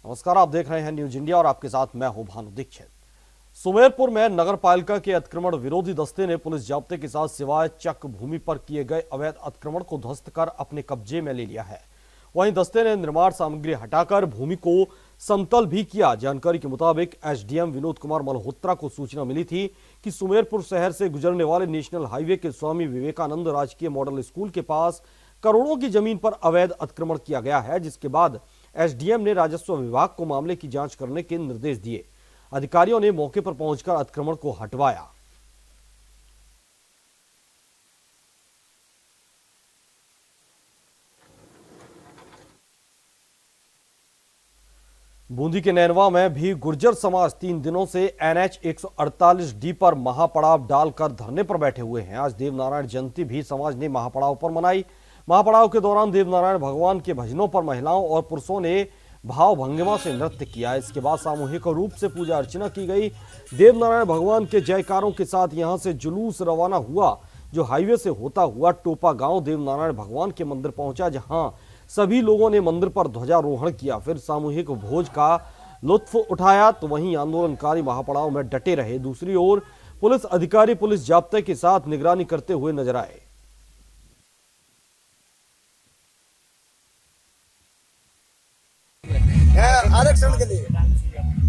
नमस्कार, आप देख रहे हैं न्यूज इंडिया और आपके साथ मैं हूं भानु दीक्षित। सुमेरपुर में नगर पालिका के अतिक्रमण विरोधी दस्ते ने पुलिस जाब्ते के साथ सिवाय चक भूमि पर किए गए अवैध अतिक्रमण को ध्वस्त कर अपने कब्जे में ले लिया है। वहीं दस्ते ने निर्माण सामग्री हटाकर भूमि को समतल भी किया। जानकारी के मुताबिक एसडीएम विनोद कुमार मल्होत्रा को सूचना मिली थी कि सुमेरपुर शहर से गुजरने वाले नेशनल हाईवे के स्वामी विवेकानंद राजकीय मॉडल स्कूल के पास करोड़ों की जमीन पर अवैध अतिक्रमण किया गया है, जिसके बाद एसडीएम ने राजस्व विभाग को मामले की जांच करने के निर्देश दिए। अधिकारियों ने मौके पर पहुंचकर अतिक्रमण को हटवाया। बूंदी के नैनवा में भी गुर्जर समाज 3 दिनों से एनएच 148D पर महापड़ाव डालकर धरने पर बैठे हुए हैं। आज देवनारायण जयंती भी समाज ने महापड़ाव पर मनाई। महापड़ाव के दौरान देवनारायण भगवान के भजनों पर महिलाओं और पुरुषों ने भाव भंगिमा से नृत्य किया। इसके बाद सामूहिक रूप से पूजा अर्चना की गई। देवनारायण भगवान के जयकारों के साथ यहां से जुलूस रवाना हुआ, जो हाईवे से होता हुआ टोपा गांव देवनारायण भगवान के मंदिर पहुंचा, जहां सभी लोगों ने मंदिर पर ध्वजारोहण किया, फिर सामूहिक भोज का लुत्फ उठाया। तो वहीं आंदोलनकारी महापड़ाव में डटे रहे। दूसरी ओर पुलिस अधिकारी पुलिस जाब्ते के साथ निगरानी करते हुए नजर आए। आरक्षण के लिए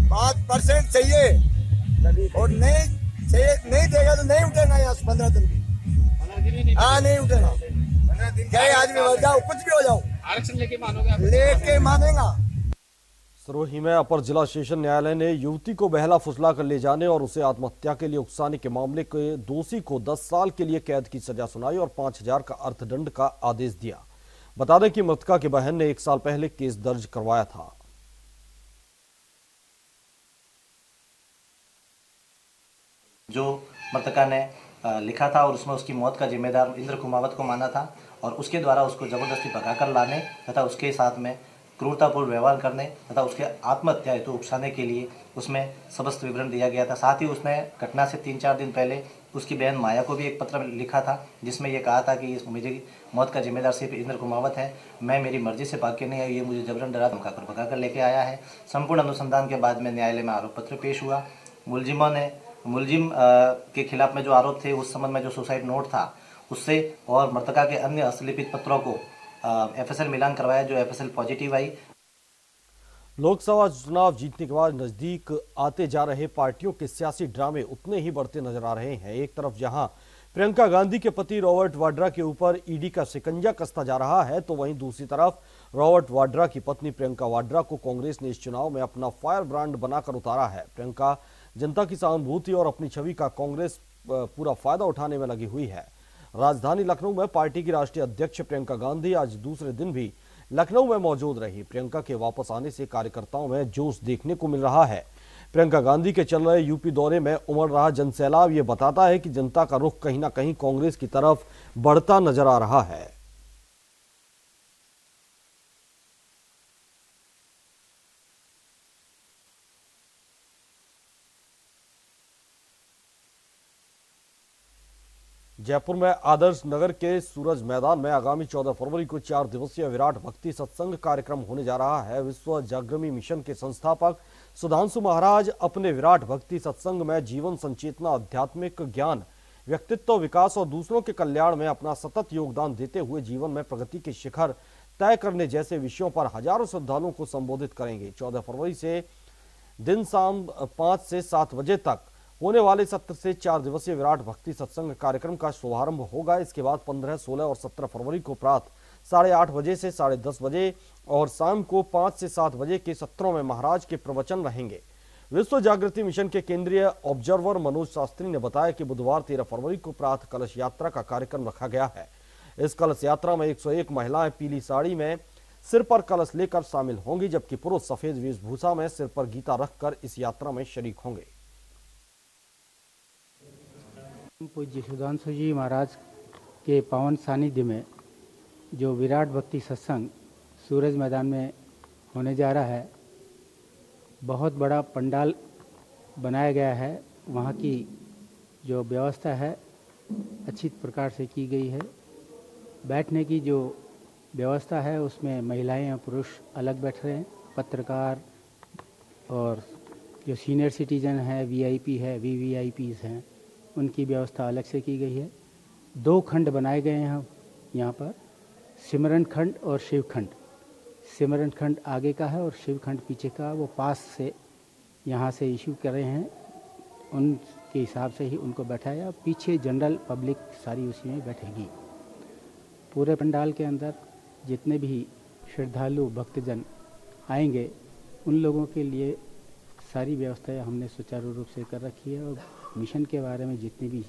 5% चाहिए और नहीं चाहिए, नहीं देगा तो नहीं उठेगा। यहाँ 15 दिन हाँ नहीं उठेगा। चाहे आदमी हो जाओ, कुछ भी हो जाओ, आरक्षण लेके मानोगे? लेके मानेगा। सरोही में अपर जिला सेशन न्यायालय ने युवती को बहला फुसला कर ले जाने और उसे आत्महत्या के लिए उकसाने के मामले के दोषी को 10 साल के लिए कैद की सजा सुनाई और 5000 का अर्थदंड का आदेश दिया। बता दें कि मृतका की बहन ने 1 साल पहले केस दर्ज करवाया था। जो मृतका ने लिखा था और उसमें उसकी मौत का जिम्मेदार इंद्र कुमावत को माना था और उसके द्वारा उसको जबरदस्ती भगाकर लाने तथा उसके साथ में क्रूरतापूर्ण व्यवहार करने तथा उसके आत्महत्या हेतु उकसाने के लिए उसमें समस्त विवरण दिया गया था। साथ ही उसने घटना से 3-4 दिन पहले उसकी बहन माया को भी एक पत्र लिखा था, जिसमें यह कहा था कि मेरी मौत का जिम्मेदार सिर्फ इंद्र कुमावत है, मैं मेरी मर्जी से भाग के नहीं आई, ये मुझे जबरन डरा धमकाकर भगाकर लेके आया है। संपूर्ण अनुसंधान के बाद में न्यायालय में आरोप पत्र पेश हुआ। मुलजिम के खिलाफ में जो आरोप थे उस संबंध में जो सुसाइड नोट था उससे और मृतका के अन्य हस्तलिखित पत्रों को एफएसएल मिलान करवाया, जो एफएसएल पॉजिटिव आई। लोकसभा चुनाव जीतने के बाद नजदीक आते जा रहे पार्टियों के सियासी ड्रामे उतने ही बढ़ते नजर आ रहे हैं। एक तरफ जहां प्रियंका गांधी के पति रॉबर्ट वाड्रा के ऊपर ईडी का शिकंजा कसता जा रहा है, तो वहीं दूसरी तरफ रॉबर्ट वाड्रा की पत्नी प्रियंका वाड्रा को कांग्रेस ने इस चुनाव में अपना फायर ब्रांड बनाकर उतारा है। प्रियंका जनता की सहानुभूति और अपनी छवि का कांग्रेस पूरा फायदा उठाने में लगी हुई है। राजधानी लखनऊ में पार्टी की राष्ट्रीय अध्यक्ष प्रियंका गांधी आज दूसरे दिन भी लखनऊ में मौजूद रही। प्रियंका के वापस आने से कार्यकर्ताओं में जोश देखने को मिल रहा है। प्रियंका गांधी के चल रहे यूपी दौरे में उमड़ रहा जनसैलाब ये बताता है कि जनता का रुख कहीं ना कहीं कांग्रेस की तरफ बढ़ता नजर आ रहा है। जयपुर में आदर्श नगर के सूरज मैदान में आगामी 14 फरवरी को 4 दिवसीय विराट भक्ति सत्संग कार्यक्रम होने जा रहा है। विश्व जागृति मिशन के संस्थापक सुधांशु महाराज अपने विराट भक्ति सत्संग में जीवन संचेतना, आध्यात्मिक ज्ञान, व्यक्तित्व विकास और दूसरों के कल्याण में अपना सतत योगदान देते हुए जीवन में प्रगति के शिखर तय करने जैसे विषयों पर हजारों श्रद्धालुओं को संबोधित करेंगे। 14 फरवरी से दिन शाम 5 से 7 बजे तक होने वाले सत्र से 4 दिवसीय विराट भक्ति सत्संग कार्यक्रम का शुभारंभ होगा। इसके बाद 15, 16 और 17 फरवरी को प्रातः 8:30 बजे से 10:30 बजे और शाम को 5 से 7 बजे के सत्रों में महाराज के प्रवचन रहेंगे। विश्व जागृति मिशन के केंद्रीय ऑब्जर्वर मनोज शास्त्री ने बताया कि बुधवार 13 फरवरी को प्रातः कलश यात्रा का कार्यक्रम रखा गया है। इस कलश यात्रा में 101 महिलाएं पीली साड़ी में सिर पर कलश लेकर शामिल होंगी, जबकि पुरुष सफेद वेशभूषा में सिर पर गीता रखकर इस यात्रा में शरीक होंगे। पूज्य सुधांशु जी महाराज के पावन सानिध्य में जो विराट भक्ति सत्संग सूरज मैदान में होने जा रहा है, बहुत बड़ा पंडाल बनाया गया है। वहाँ की जो व्यवस्था है अच्छी प्रकार से की गई है। बैठने की जो व्यवस्था है उसमें महिलाएं और पुरुष अलग बैठ रहे हैं। पत्रकार, और जो सीनियर सिटीजन है, वीआईपी है, वीवीआईपीज़ हैं, उनकी व्यवस्था अलग से की गई है। 2 खंड बनाए गए हैं यहाँ पर, सिमरन खंड और शिव खंड। सिमरन खंड आगे का है और शिव खंड पीछे का। वो पास से यहाँ से इशू कर रहे हैं, उनके हिसाब से ही उनको बैठाया। पीछे जनरल पब्लिक सारी उसी में बैठेगी। पूरे पंडाल के अंदर जितने भी श्रद्धालु भक्तजन आएंगे उन लोगों के लिए सारी व्यवस्थाएं हमने सुचारू रूप से कर रखी है। और मिशन के बारे में जितनी भी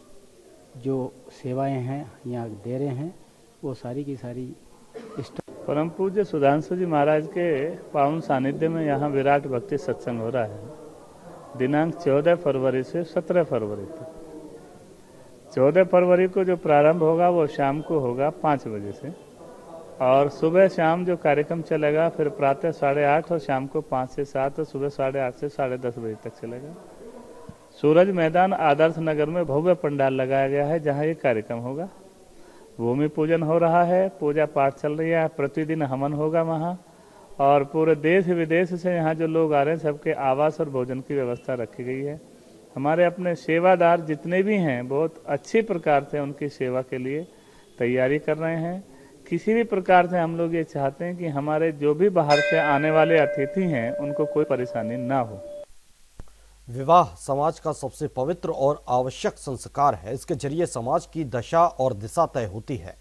जो सेवाएं हैं यहाँ दे रहे हैं वो सारी की सारी परम पूज्य सुधांशु जी महाराज के पावन सानिध्य में यहाँ विराट भक्ति सत्संग हो रहा है। दिनांक 14 फरवरी से 17 फरवरी तक। 14 फरवरी को जो प्रारंभ होगा वो शाम को होगा 5 बजे से, और सुबह शाम जो कार्यक्रम चलेगा फिर प्रातः 8:30 और शाम को 5 से 7 और सुबह 8:30 से 10:30 बजे तक चलेगा। सूरज मैदान आदर्श नगर में भव्य पंडाल लगाया गया है जहां ये कार्यक्रम होगा। भूमि पूजन हो रहा है, पूजा पाठ चल रही है, प्रतिदिन हवन होगा वहां, और पूरे देश विदेश से यहाँ जो लोग आ रहे हैं सबके आवास और भोजन की व्यवस्था रखी गई है। हमारे अपने सेवादार जितने भी हैं बहुत अच्छी प्रकार से उनकी सेवा के लिए तैयारी कर रहे हैं। किसी भी प्रकार से हम लोग ये चाहते हैं कि हमारे जो भी बाहर से आने वाले अतिथि हैं उनको कोई परेशानी ना हो। विवाह समाज का सबसे पवित्र और आवश्यक संस्कार है। इसके जरिए समाज की दशा और दिशा तय होती है,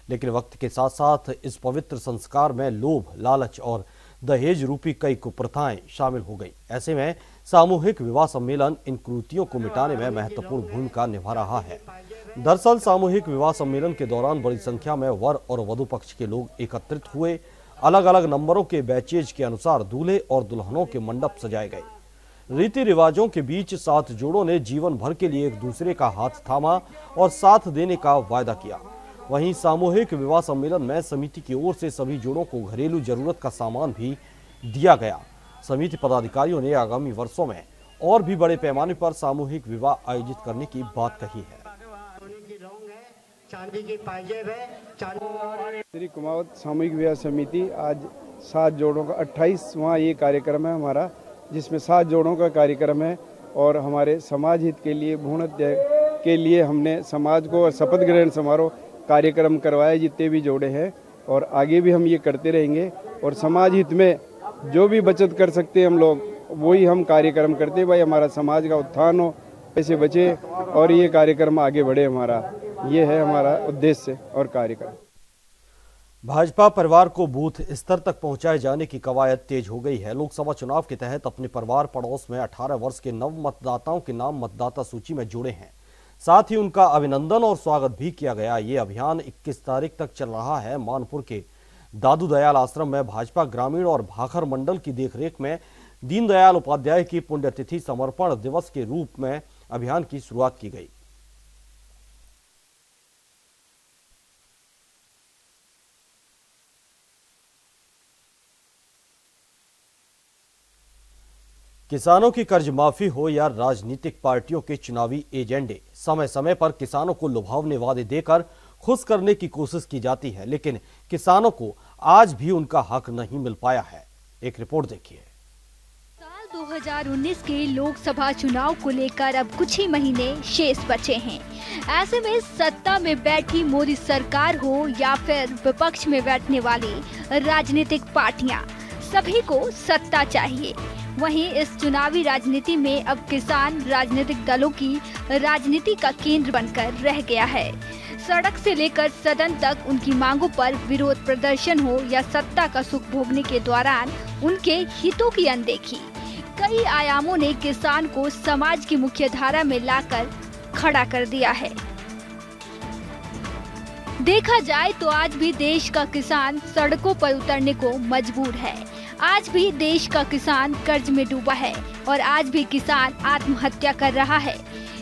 लेकिन वक्त के साथ साथ इस पवित्र संस्कार में लोभ, लालच और दहेज रूपी कई कुप्रथाएं शामिल हो गई। ऐसे में सामूहिक विवाह सम्मेलन इन कुरीतियों को मिटाने में महत्वपूर्ण भूमिका निभा रहा है। दरअसल सामूहिक विवाह सम्मेलन के दौरान बड़ी संख्या में वर और वधु पक्ष के लोग एकत्रित हुए। अलग अलग नंबरों के बैचेज के अनुसार दूल्हे और दुल्हनों के मंडप सजाए गए। रीति रिवाजों के बीच 7 जोड़ों ने जीवन भर के लिए एक दूसरे का हाथ थामा और साथ देने का वायदा किया। वहीं सामूहिक विवाह सम्मेलन में समिति की ओर से सभी जोड़ों को घरेलू जरूरत का सामान भी दिया गया। समिति पदाधिकारियों ने आगामी वर्षों में और भी बड़े पैमाने पर सामूहिक विवाह आयोजित करने की बात कही है। श्री कुमावत सामूहिक विवाह समिति आज 7 जोड़ों का 28वां ये कार्यक्रम है हमारा, जिसमें 7 जोड़ों का कार्यक्रम है। और हमारे समाज हित के लिए, भ्रूण हत्या के लिए हमने समाज को शपथ ग्रहण समारोह कार्यक्रम करवाए जितने भी जोड़े हैं, और आगे भी हम ये करते रहेंगे। और समाज हित में जो भी बचत कर सकते हैं हम लोग वही हम कार्यक्रम करते हैं। भाई हमारा समाज का उत्थान हो, पैसे बचे और ये कार्यक्रम आगे बढ़े, हमारा ये है हमारा उद्देश्य और कार्यक्रम। भाजपा परिवार को बूथ स्तर तक पहुंचाए जाने की कवायद तेज हो गई है। लोकसभा चुनाव के तहत अपने परिवार पड़ोस में 18 वर्ष के नव मतदाताओं के नाम मतदाता सूची में जोड़े हैं। साथ ही उनका अभिनंदन और स्वागत भी किया गया। ये अभियान 21 तारीख तक चल रहा है। मानपुर के दादू दयाल आश्रम में भाजपा ग्रामीण और भाखर मंडल की देखरेख में दीनदयाल उपाध्याय की पुण्यतिथि समर्पण दिवस के रूप में अभियान की शुरुआत की गई। किसानों की कर्ज माफी हो या राजनीतिक पार्टियों के चुनावी एजेंडे, समय समय पर किसानों को लुभावने वादे देकर खुश करने की कोशिश की जाती है, लेकिन किसानों को आज भी उनका हक नहीं मिल पाया है। एक रिपोर्ट देखिए। साल 2019 के लोकसभा चुनाव को लेकर अब कुछ ही महीने शेष बचे हैं। ऐसे में सत्ता में बैठी मोदी सरकार हो या फिर विपक्ष में बैठने वाली राजनीतिक पार्टियां, सभी को सत्ता चाहिए। वहीं इस चुनावी राजनीति में अब किसान राजनीतिक दलों की राजनीति का केंद्र बनकर रह गया है। सड़क से लेकर सदन तक उनकी मांगों पर विरोध प्रदर्शन हो या सत्ता का सुख भोगने के दौरान उनके हितों की अनदेखी, कई आयामों ने किसान को समाज की मुख्य धारा में लाकर खड़ा कर दिया है। देखा जाए तो आज भी देश का किसान सड़कों पर उतरने को मजबूर है। आज भी देश का किसान कर्ज में डूबा है और आज भी किसान आत्महत्या कर रहा है,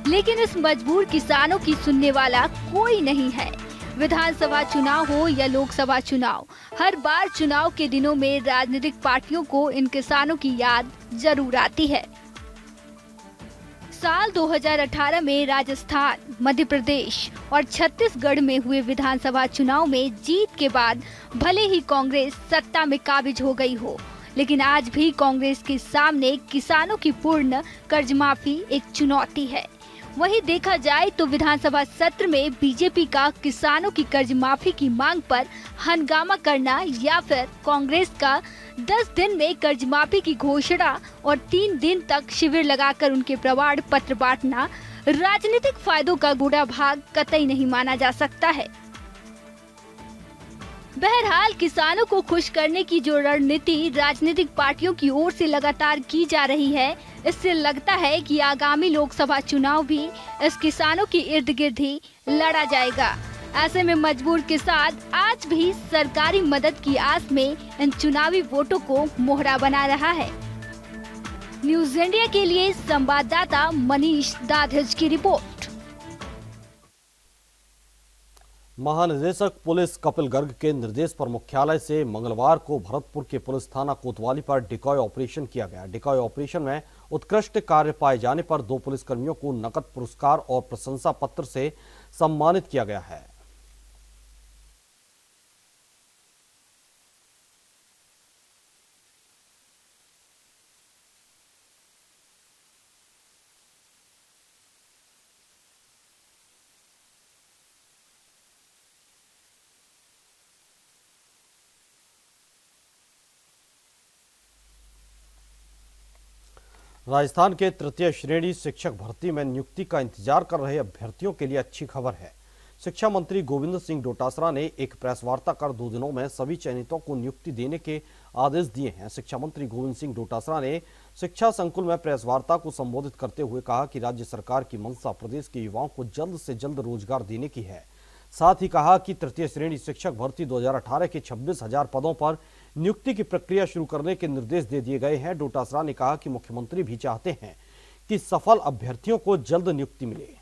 लेकिन इस मजबूर किसानों की सुनने वाला कोई नहीं है। विधानसभा चुनाव हो या लोकसभा चुनाव, हर बार चुनाव के दिनों में राजनीतिक पार्टियों को इन किसानों की याद जरूर आती है। साल 2018 में राजस्थान, मध्य प्रदेश और छत्तीसगढ़ में हुए विधानसभा चुनाव में जीत के बाद भले ही कांग्रेस सत्ता में काबिज हो गई हो, लेकिन आज भी कांग्रेस के सामने किसानों की पूर्ण कर्ज माफी एक चुनौती है। वहीं देखा जाए तो विधानसभा सत्र में बीजेपी का किसानों की कर्ज माफी की मांग पर हंगामा करना या फिर कांग्रेस का 10 दिन में कर्ज माफी की घोषणा और 3 दिन तक शिविर लगाकर उनके प्रमाण पत्र बांटना राजनीतिक फायदों का बूढ़ा भाग कतई नहीं माना जा सकता है। बहरहाल किसानों को खुश करने की जो रणनीति राजनीतिक पार्टियों की ओर से लगातार की जा रही है, इससे लगता है कि आगामी लोकसभा चुनाव भी इस किसानों की इर्द गिर्द ही लड़ा जाएगा। ऐसे में मजबूर किसान आज भी सरकारी मदद की आस में इन चुनावी वोटों को मोहरा बना रहा है। न्यूज इंडिया के लिए संवाददाता मनीष दाधिज की रिपोर्ट। महानिदेशक पुलिस कपिल गर्ग के निर्देश पर मुख्यालय से मंगलवार को भरतपुर के पुलिस थाना कोतवाली पर डिकॉय ऑपरेशन किया गया। डिकॉय ऑपरेशन में उत्कृष्ट कार्य पाए जाने पर 2 पुलिसकर्मियों को नकद पुरस्कार और प्रशंसा पत्र से सम्मानित किया गया है। राजस्थान के तृतीय श्रेणी शिक्षक भर्ती में नियुक्ति का इंतजार कर रहे अभ्यर्थियों के लिए अच्छी खबर है। शिक्षा मंत्री गोविंद सिंह डोटासरा ने एक प्रेस वार्ता कर 2 दिनों में सभी चयनितों को नियुक्ति देने के आदेश दिए हैं। शिक्षा मंत्री गोविंद सिंह डोटासरा ने शिक्षा संकुल में प्रेस वार्ता को संबोधित करते हुए कहा कि राज्य सरकार की मंशा प्रदेश के युवाओं को जल्द से जल्द रोजगार देने की है। साथ ही कहा कि तृतीय श्रेणी शिक्षक भर्ती 2018 के 26,000 पदों पर नियुक्ति की प्रक्रिया शुरू करने के निर्देश दे दिए गए हैं। डोटासरा ने कहा कि मुख्यमंत्री भी चाहते हैं कि सफल अभ्यर्थियों को जल्द नियुक्ति मिले।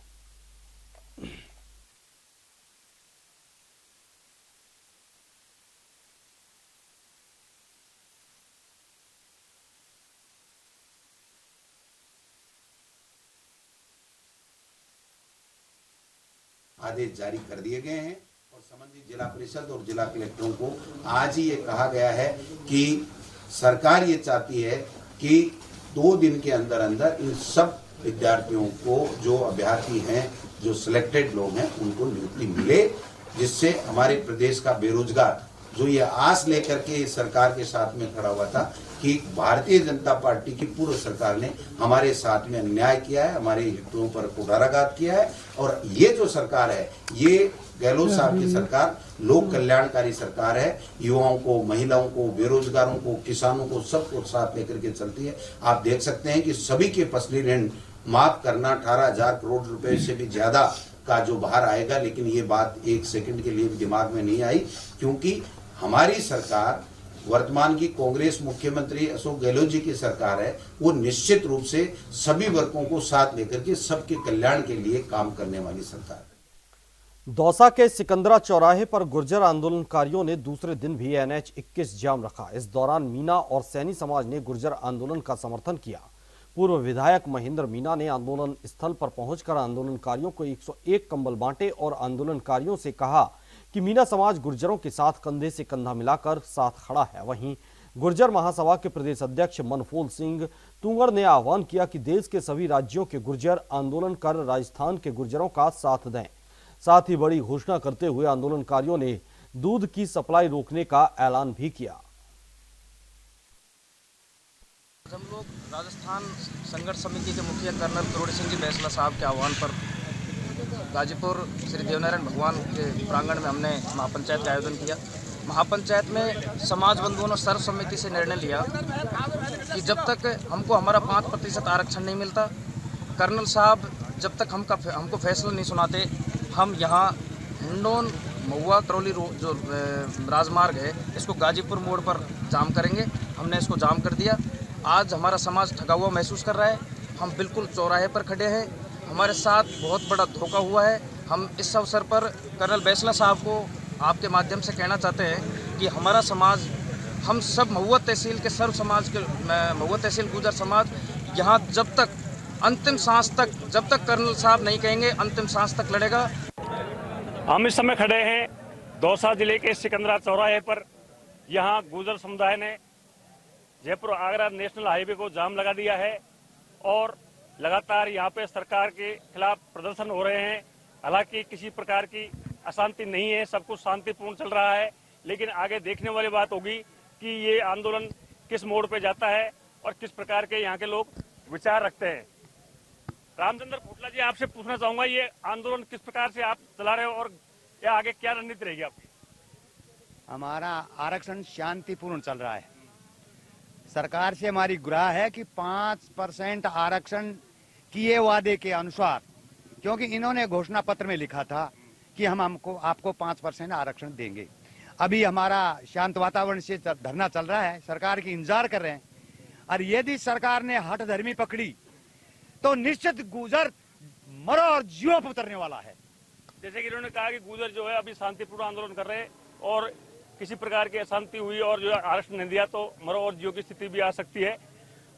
आदेश जारी कर दिए गए हैं और संबंधित जिला परिषद और जिला कलेक्टरों को आज ही ये कहा गया है कि सरकार ये चाहती है कि 2 दिन के अंदर अंदर इन सब विद्यार्थियों को, जो अभ्यर्थी हैं, जो सिलेक्टेड लोग हैं, उनको नियुक्ति मिले, जिससे हमारे प्रदेश का बेरोजगार जो ये आस लेकर के सरकार के साथ में खड़ा हुआ था कि भारतीय जनता पार्टी की पूर्व सरकार ने हमारे साथ में अन्याय किया है, हमारे हितों पर कुठाराघात किया है, और ये जो सरकार है, ये गहलोत साहब की सरकार लोक कल्याणकारी सरकार है। युवाओं को, महिलाओं को, बेरोजगारों को, किसानों को, सबको साथ लेकर के चलती है। आप देख सकते हैं कि सभी के फसली ऋण माफ करना 18,000 करोड़ रुपए से भी ज्यादा का जो बाहर आएगा, लेकिन ये बात 1 सेकंड के लिए भी दिमाग में नहीं आई, क्योंकि हमारी सरकार, वर्तमान की कांग्रेस मुख्यमंत्री अशोक गहलोत जी की सरकार है, वो निश्चित रूप से सभी वर्गों को साथ लेकर के सबके कल्याण के लिए काम करने वाली सरकार है। दौसा के सिकंदरा चौराहे पर गुर्जर आंदोलनकारियों ने दूसरे दिन भी NH 21 जाम रखा। इस दौरान मीना और सैनी समाज ने गुर्जर आंदोलन का समर्थन किया। पूर्व विधायक महेंद्र मीना ने आंदोलन स्थल पर पहुंचकर आंदोलनकारियों को 101 कंबल बांटे और आंदोलनकारियों से कहा कि मीना समाज गुर्जरों के साथ कंधे से कंधा मिलाकर साथ खड़ा है। वहीं गुर्जर महासभा के प्रदेश अध्यक्ष मनफूल सिंह तुंगर ने आह्वान किया कि देश के सभी राज्यों के गुर्जर आंदोलन कर राजस्थान के गुर्जरों का साथ दें। साथ ही बड़ी घोषणा करते हुए आंदोलनकारियों ने दूध की सप्लाई रोकने का ऐलान भी किया। हम लोग राजस्थान संघर्ष समिति के मुखिया कर्नल करोड़ी सिंह जी बैसला साहब के आह्वान पर गाजीपुर श्री देवनारायण भगवान के प्रांगण में हमने महापंचायत का आयोजन किया। महापंचायत में समाज बंधुओं ने सर्वसम्मति से निर्णय लिया कि जब तक हमको हमारा 5% आरक्षण नहीं मिलता, कर्नल साहब जब तक हमको फैसला नहीं सुनाते, हम यहाँ हिंडोन महुआ करौली जो राजमार्ग है, इसको गाजीपुर मोड़ पर जाम करेंगे। हमने इसको जाम कर दिया। आज हमारा समाज ठगा हुआ महसूस कर रहा है। हम बिल्कुल चौराहे पर खड़े हैं। हमारे साथ बहुत बड़ा धोखा हुआ है। हम इस अवसर पर कर्नल बैसला साहब को आपके माध्यम से कहना चाहते हैं कि हमारा समाज, हम सब महुआ तहसील के सर्व समाज के, महुआ तहसील गुर्जर समाज यहाँ जब तक अंतिम सांस तक, जब तक कर्नल साहब नहीं कहेंगे, अंतिम सांस तक लड़ेगा। हम इस समय खड़े हैं दौसा जिले के सिकंदरा चौराहे पर। यहाँ गुर्जर समुदाय ने जयपुर आगरा नेशनल हाईवे को जाम लगा दिया है और लगातार यहाँ पे सरकार के खिलाफ प्रदर्शन हो रहे हैं। हालांकि किसी प्रकार की अशांति नहीं है, सब कुछ शांतिपूर्ण चल रहा है, लेकिन आगे देखने वाली बात होगी कि ये आंदोलन किस मोड़ पे जाता है और किस प्रकार के यहाँ के लोग विचार रखते हैं। रामचंद्र खोटला जी, आपसे पूछना चाहूंगा, ये आंदोलन किस प्रकार से आप चला रहे हो और या आगे क्या रणनीति रहेगी आपकी? हमारा आरक्षण शांतिपूर्ण चल रहा है। सरकार से हमारी गुहार है कि 5% आरक्षण किए वादे के अनुसार, क्योंकि इन्होंने घोषणा पत्र में लिखा था कि हम आपको 5% आरक्षण देंगे। अभी हमारा शांत वातावरण से धरना चल रहा है, सरकार की इंतजार कर रहे हैं, और यदि सरकार ने हठधर्मी पकड़ी तो निश्चित गुर्जर मरो और जीवों पर उतरने वाला है। जैसे कि इन्होंने कहा कि गुर्जर जो है अभी शांतिपूर्ण आंदोलन कर रहे हैं और किसी प्रकार की अशांति हुई और जो आरक्षण नहीं दिया तो मरो और जियो की स्थिति भी आ सकती है।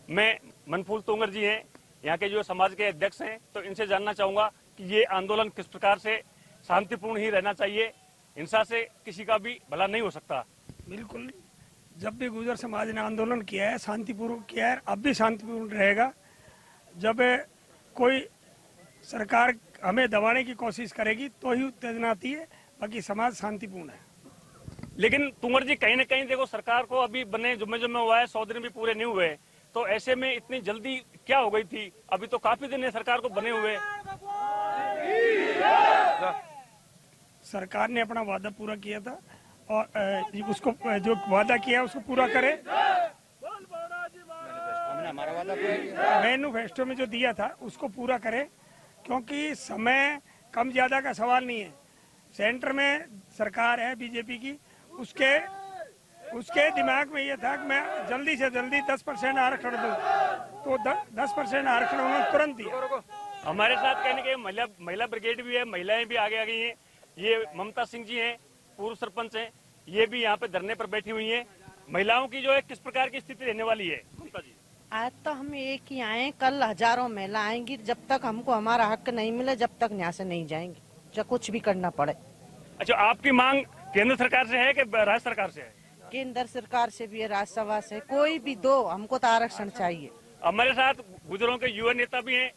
मैं मनफूल तोंगर जी हैं, यहाँ के जो समाज के अध्यक्ष हैं, तो इनसे जानना चाहूंगा कि ये आंदोलन किस प्रकार से शांतिपूर्ण ही रहना चाहिए, हिंसा से किसी का भी भला नहीं हो सकता। बिल्कुल, जब भी गुर्जर समाज ने आंदोलन किया है शांतिपूर्वक किया है, अब भी शांतिपूर्ण रहेगा। जब कोई सरकार हमें दबाने की कोशिश करेगी तो ही उत्तेजना आती है, बाकी समाज शांतिपूर्ण है। लेकिन तुंगर जी, कहीं न कहीं देखो, सरकार को अभी बने जुम्मे हुआ है, 100 दिन भी पूरे नहीं हुए, तो ऐसे में इतनी जल्दी क्या हो गई थी? अभी तो काफी दिन है सरकार को बने हुए। सरकार ने अपना वादा पूरा किया था और उसको जो वादा किया उसको पूरा करे। हमारा वादा पूरा किया, मैनिफेस्टो में जो दिया था उसको पूरा करे, क्योंकि समय कम ज्यादा का सवाल नहीं है। सेंटर में सरकार है बीजेपी की, उसके दिमाग में ये था कि मैं जल्दी से जल्दी 10% आरक्षण दूं, तो 10% आरक्षण उन्होंने तुरंत दिया। हमारे साथ कहने के महिला ब्रिगेड भी है, महिलाएं भी आगे आ गई हैं। ये ममता सिंह जी हैं, पूर्व सरपंच हैं, ये भी यहाँ पे धरने पर बैठी हुई हैं। महिलाओं की जो है किस प्रकार की स्थिति रहने वाली है? ममता जी, आज तो हम एक ही आए, कल हजारों महिला आएंगी। जब तक हमको हमारा हक नहीं मिले जब तक यहाँ से नहीं जाएंगे, चाहे कुछ भी करना पड़े। अच्छा, आपकी मांग केंद्र सरकार से है कि राज्य सरकार से है? केंद्र सरकार से भी है, राज्यसभा से, कोई भी दो, हमको तो आरक्षण चाहिए। हमारे साथ गुजरों के युवा नेता भी हैं,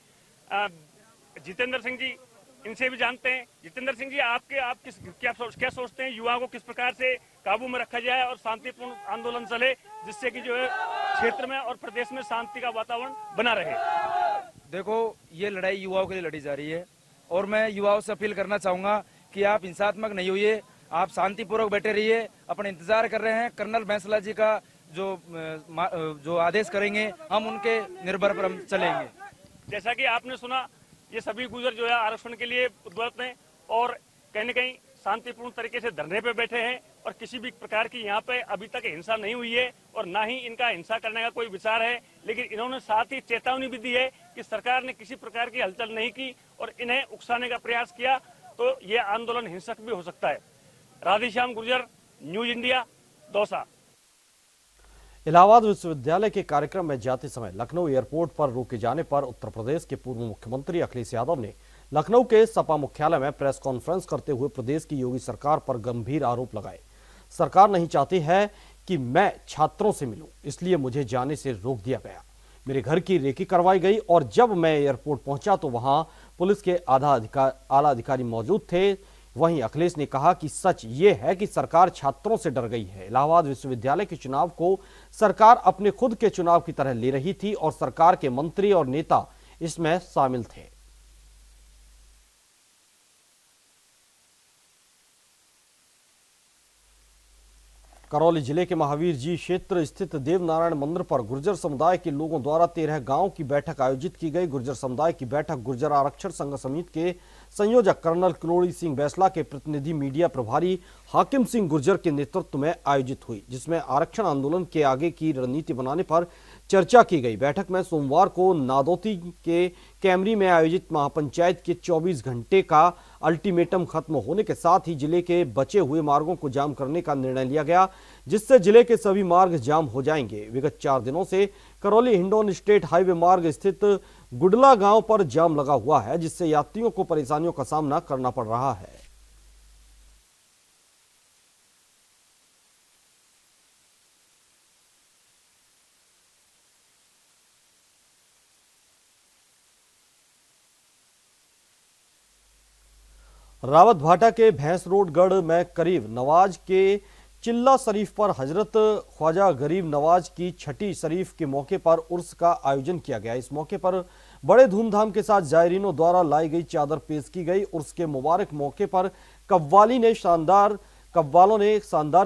जितेंद्र सिंह जी, इनसे भी जानते हैं। जितेंद्र सिंह जी, आप क्या सोचते हैं, युवाओं को किस प्रकार से काबू में रखा जाए और शांतिपूर्ण आंदोलन चले, जिससे कि जो है क्षेत्र में और प्रदेश में शांति का वातावरण बना रहे? देखो, ये लड़ाई युवाओं के लिए लड़ी जा रही है और मैं युवाओं से अपील करना चाहूंगा कि आप हिंसात्मक नहीं होइए, आप शांतिपूर्वक बैठे रहिए। अपने इंतजार कर रहे हैं कर्नल बैंसला जी का जो आदेश करेंगे, हम उनके निर्भर पर हम चलेंगे। जैसा कि आपने सुना, ये सभी गुर्जर जो है आरक्षण के लिए उद्वत हैं और कहीं न कहीं शांतिपूर्ण तरीके से धरने पे बैठे हैं और किसी भी प्रकार की यहाँ पे अभी तक हिंसा नहीं हुई है और ना ही इनका हिंसा करने का कोई विचार है। लेकिन इन्होंने साथ ही चेतावनी भी दी है कि सरकार ने किसी प्रकार की हलचल नहीं की और इन्हें उकसाने का प्रयास किया तो ये आंदोलन हिंसक भी हो सकता है। Radheshyam Gurjar, news India, Dausa. इलाहाबाद विश्वविद्यालय के कार्यक्रम में जाते समय लखनऊ एयरपोर्ट पर रोके जाने पर उत्तर प्रदेश के पूर्व मुख्यमंत्री अखिलेश यादव ने लखनऊ के सपा मुख्यालय में प्रेस कॉन्फ्रेंस करते हुए प्रदेश की योगी सरकार पर गंभीर आरोप लगाए। सरकार नहीं चाहती है कि मैं छात्रों से मिलूं, इसलिए मुझे जाने से रोक दिया गया। मेरे घर की रेकी करवाई गई और जब मैं एयरपोर्ट पहुंचा तो वहां पुलिस के आला अधिकारी मौजूद थे। वहीं अखिलेश ने कहा कि सच ये है कि सरकार छात्रों से डर गई है। इलाहाबाद विश्वविद्यालय के चुनाव को सरकार अपने खुद के चुनाव की तरह ले रही थी और सरकार के मंत्री और नेता इसमें शामिल थे। करौली जिले के महावीर जी क्षेत्र स्थित देवनारायण मंदिर पर गुर्जर समुदाय के लोगों द्वारा 13 गांव की बैठक आयोजित की गई। गुर्जर समुदाय की बैठक गुर्जर आरक्षण संघ समिति के संयोजक कर्नल किरोड़ी सिंह बैसला के प्रतिनिधि मीडिया प्रभारी हाकिम सिंह गुर्जर के नेतृत्व में आयोजित हुई, जिसमें आरक्षण आंदोलन के आगे की रणनीति बनाने पर चर्चा की गई। बैठक में सोमवार को नादौती के कैमरी में आयोजित महापंचायत के 24 घंटे का अल्टीमेटम खत्म होने के साथ ही जिले के बचे हुए मार्गों को जाम करने का निर्णय लिया गया, जिससे जिले के सभी मार्ग जाम हो जाएंगे। विगत 4 दिनों से करौली हिंडौन स्टेट हाईवे मार्ग स्थित गुडला गांव पर जाम लगा हुआ है, जिससे यात्रियों को परेशानियों का सामना करना पड़ रहा है। रावत भाटा के भैंस रोड गढ़ में करीब नवाज के चिल्ला शरीफ पर हजरत ख्वाजा गरीब नवाज की छठी शरीफ के मौके पर उर्स का आयोजन किया गया। इस मौके पर बड़े धूमधाम के साथ जायरीनों द्वारा लाई गई चादर पेश की गई। उर्स के मुबारक मौके पर कव्वालों ने शानदार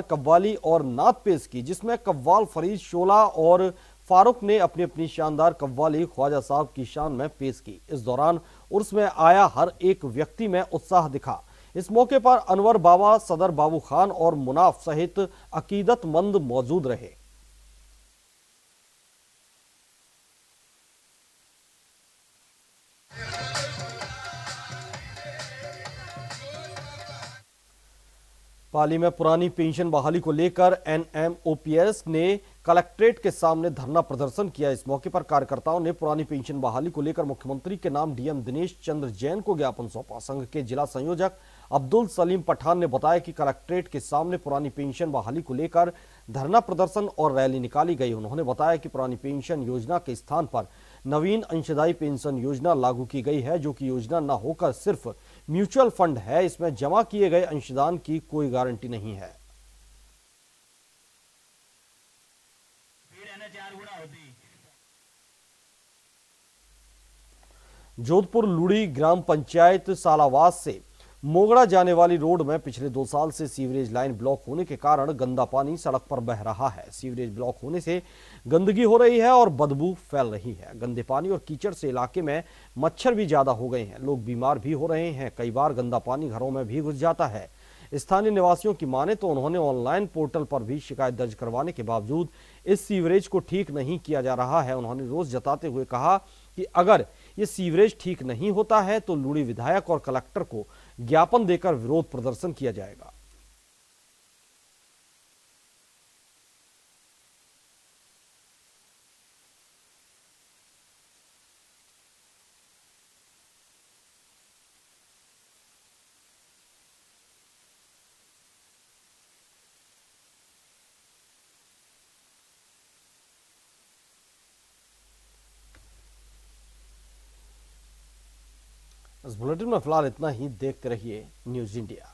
कव्वाली और नात पेश की, जिसमें कव्वाल फरीद शोला और फारूक ने अपनी अपनी शानदार कव्वाली ख्वाजा साहब की शान में पेश की। इस दौरान उर्स में आया हर एक व्यक्ति में उत्साह दिखा। इस मौके पर अनवर बाबा, सदर बाबू खान और मुनाफ सहित अकीदतमंद मौजूद रहे। पाली में पुरानी पेंशन बहाली को लेकर NMOPS ने कलेक्ट्रेट के सामने धरना प्रदर्शन किया। इस मौके पर कार्यकर्ताओं ने पुरानी पेंशन बहाली को लेकर मुख्यमंत्री के नाम DM दिनेश चंद्र जैन को ज्ञापन सौंपा। संघ के जिला संयोजक अब्दुल सलीम पठान ने बताया कि कलेक्ट्रेट के सामने पुरानी पेंशन बहाली को लेकर धरना प्रदर्शन और रैली निकाली गई। उन्होंने बताया कि पुरानी पेंशन योजना के स्थान पर नवीन अंशदायी पेंशन योजना लागू की गई है, जो कि योजना न होकर सिर्फ म्यूचुअल फंड है। इसमें जमा किए गए अंशदान की कोई गारंटी नहीं है। जोधपुर लुड़ी ग्राम पंचायत सालावास से मोगड़ा जाने वाली रोड में पिछले 2 साल से सीवरेज लाइन ब्लॉक होने के कारण गंदा पानी सड़क पर बह रहा है। सीवरेज ब्लॉक होने से गंदगी हो रही है और बदबू फैल रही है। गंदे पानी और कीचड़ से इलाके में मच्छर भी ज्यादा हो गए हैं। लोग बीमार भी हो रहे हैं। कई बार गंदा पानी घरों में भी घुस जाता है। स्थानीय निवासियों की माने तो उन्होंने ऑनलाइन पोर्टल पर भी शिकायत दर्ज करवाने के बावजूद इस सीवरेज को ठीक नहीं किया जा रहा है। उन्होंने रोष जताते हुए कहा कि अगर ये सीवरेज ठीक नहीं होता है तो लुड़ी विधायक और कलेक्टर को ज्ञापन देकर विरोध प्रदर्शन किया जाएगा। इस बुलेटिन में फिलहाल इतना ही। देखते रहिए न्यूज़ इंडिया।